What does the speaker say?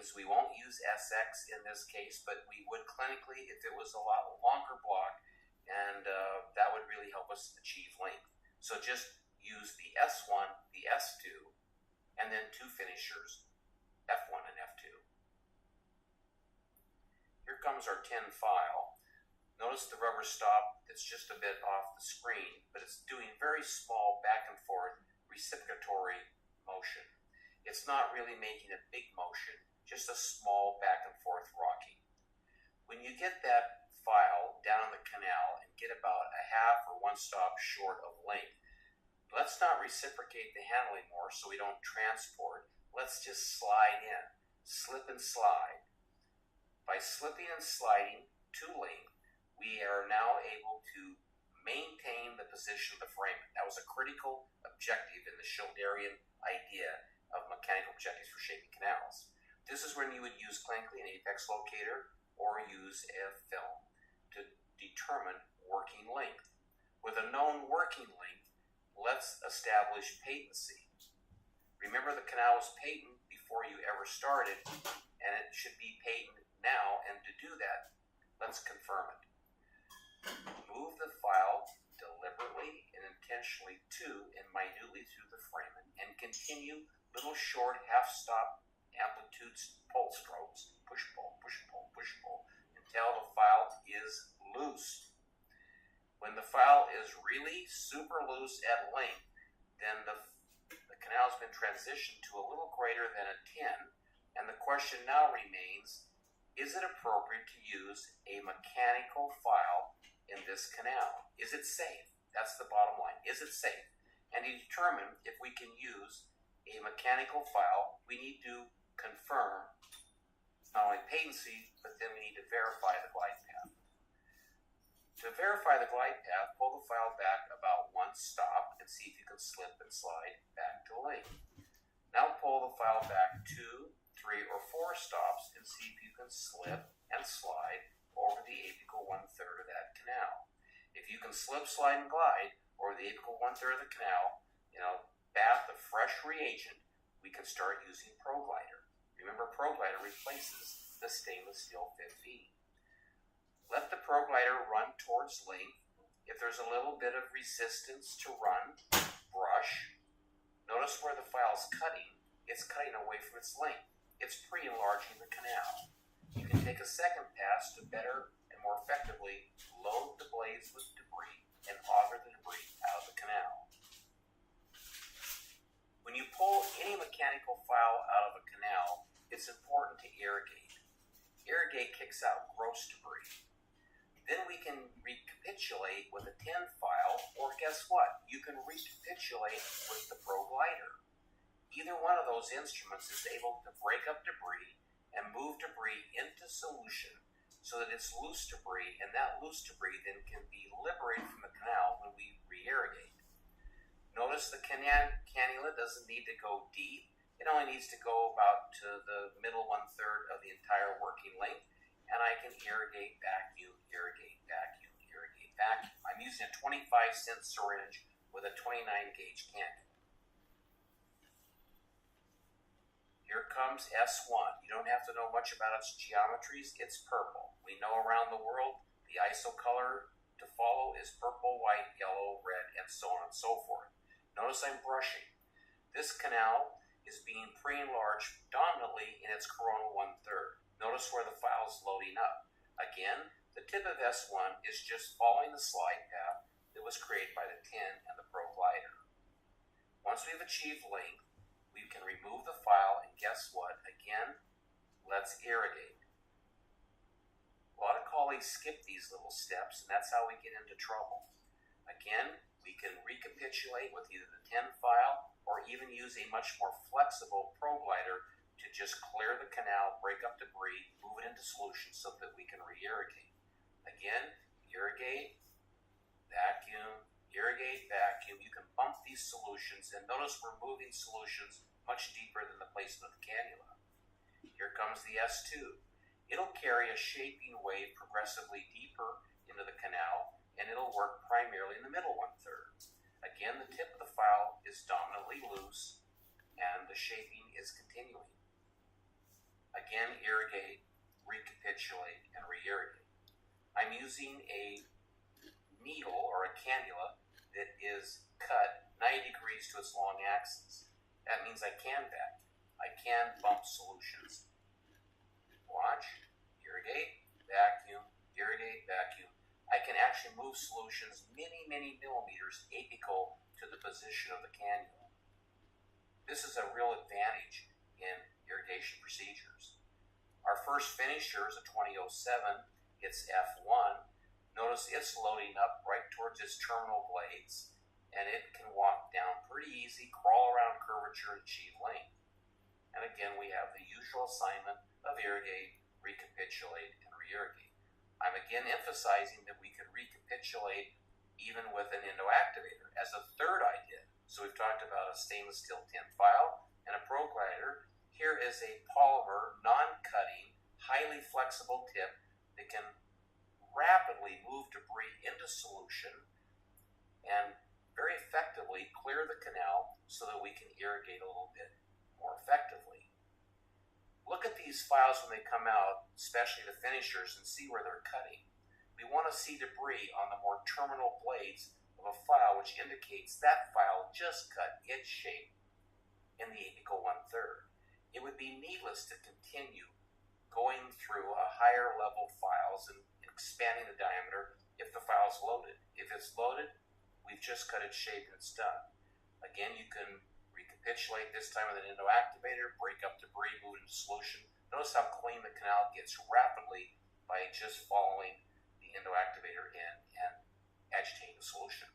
means we won't use SX in this case, but we would clinically if it was a lot longer block, and that would really help us achieve length. So just use the S1, the S2, and then two finishers, F1 and F2. Here comes our 10 file. Notice the rubber stop that's just a bit off the screen, but it's doing very small back and forth reciprocatory motion. It's not really making a big motion, just a small back and forth rocking. When you get that file down the canal and get about a half or one stop short of length, let's not reciprocate the handle anymore so we don't transport. Let's just slide in, slip and slide. By slipping and sliding to length, we are now able to maintain the position of the frame. That was a critical objective in the Schilderian idea of mechanical objectives for shaping canals. This is when you would use clinically an apex locator or use a film to determine working length. With a known working length, let's establish patency. Remember, the canal was patent before you ever started, and it should be patent now, and to do that, let's confirm it. Move the file deliberately and intentionally to and minutely through the framing, and continue little short half-stop amplitude pull strokes, push-pull, push-pull, push-pull, until the file is loose. When the file is really super loose at length, then the canal has been transitioned to a little greater than a 10, and the question now remains, is it appropriate to use a mechanical file in this canal? Is it safe? That's the bottom line. Is it safe? And to determine if we can use a mechanical file, we need to confirm not only patency, but then we need to verify the glide path. To verify the glide path, pull the file back about one stop and see if you can slip and slide back to length. Now pull the file back 2, 3, or 4 stops and see if you can slip and slide over the apical 1/3 of that canal. If you can slip, slide, and glide over the apical 1/3 of the canal, bath of fresh reagent, we can start using ProGlider. Remember, ProGlider replaces the stainless steel fit feed. Let the ProGlider run towards length. If there's a little bit of resistance to run, brush. Notice where the file's cutting. It's cutting away from its length. It's pre-enlarging the canal. You can take a second pass to better and more effectively load the blades with debris and auger the debris out of the canal. When you pull any mechanical file out of a canal, it's important to irrigate. Irrigate kicks out gross debris. Then we can recapitulate with a 10 file, or guess what? You can recapitulate with the ProGlider. Either one of those instruments is able to break up debris and move debris into solution so that it's loose debris, and that loose debris then can be liberated from the canal when we re-irrigate. Notice the cannula doesn't need to go deep. It only needs to go about to the middle 1/3 of the entire working length, and I can irrigate, vacuum, irrigate, vacuum, irrigate, vacuum. I'm using a 25-cent syringe with a 29-gauge cannula. Here comes S1. You don't have to know much about its geometries. It's purple. We know around the world the ISO color to follow is purple, white, yellow, red, and so on and so forth. Notice I'm brushing. This canal is being pre-enlarged dominantly in its coronal 1/3. Notice where the file is loading up. Again, the tip of S1 is just following the slide path that was created by the 10 and the ProGlider. Once we've achieved length, we can remove the file, and guess what? Again, let's irrigate. A lot of colleagues skip these little steps, and that's how we get into trouble. Again, we can recapitulate with either the 10 file or even use a much more flexible ProGlider to just clear the canal, break up debris, move it into solution so that we can re-irrigate. Again, irrigate, vacuum, irrigate, vacuum. You can bump these solutions, and notice we're moving solutions much deeper than the placement of the cannula. Here comes the S2. It'll carry a shaping wave progressively deeper into the canal, and it'll work primarily in the middle 1/3. Again, the tip of the file is dominantly loose, and the shaping is continuing. Again, irrigate, recapitulate, and re-irrigate. I'm using a needle or a cannula that is cut 90 degrees to its long axis. That means I can vacuum. I can bump solutions. Watch, irrigate, vacuum, irrigate, vacuum. I can actually move solutions many, many millimeters apical to the position of the cannula. This is a real advantage in irrigation procedures. Our first finisher is a 2007. It's F1. Notice it's loading up right towards its terminal blades, and it can walk down pretty easy, crawl around curvature, and achieve length. And again, we have the usual assignment of irrigate, recapitulate, and re-irrigate. I'm again emphasizing that we can recapitulate even with an endoactivator as a third idea. So we've talked about a stainless steel tin file and a pro glider. Here is a polymer, non-cutting, highly flexible tip that can rapidly move debris into solution and very effectively clear the canal so that we can irrigate a little bit more effectively. Look at these files when they come out, especially the finishers, and see where they're cutting. We want to see debris on the more terminal blades of a file, which indicates that file just cut its shape in the apical 1/3. It would be needless to continue going through a higher level files and expanding the diameter if the file is loaded. If it's loaded, we've just cut its shape and it's done. Again, you can recapitulate this time with an endoactivator, break up debris, move it into solution. Notice how clean the canal gets rapidly by just following the endoactivator in and agitating the solution.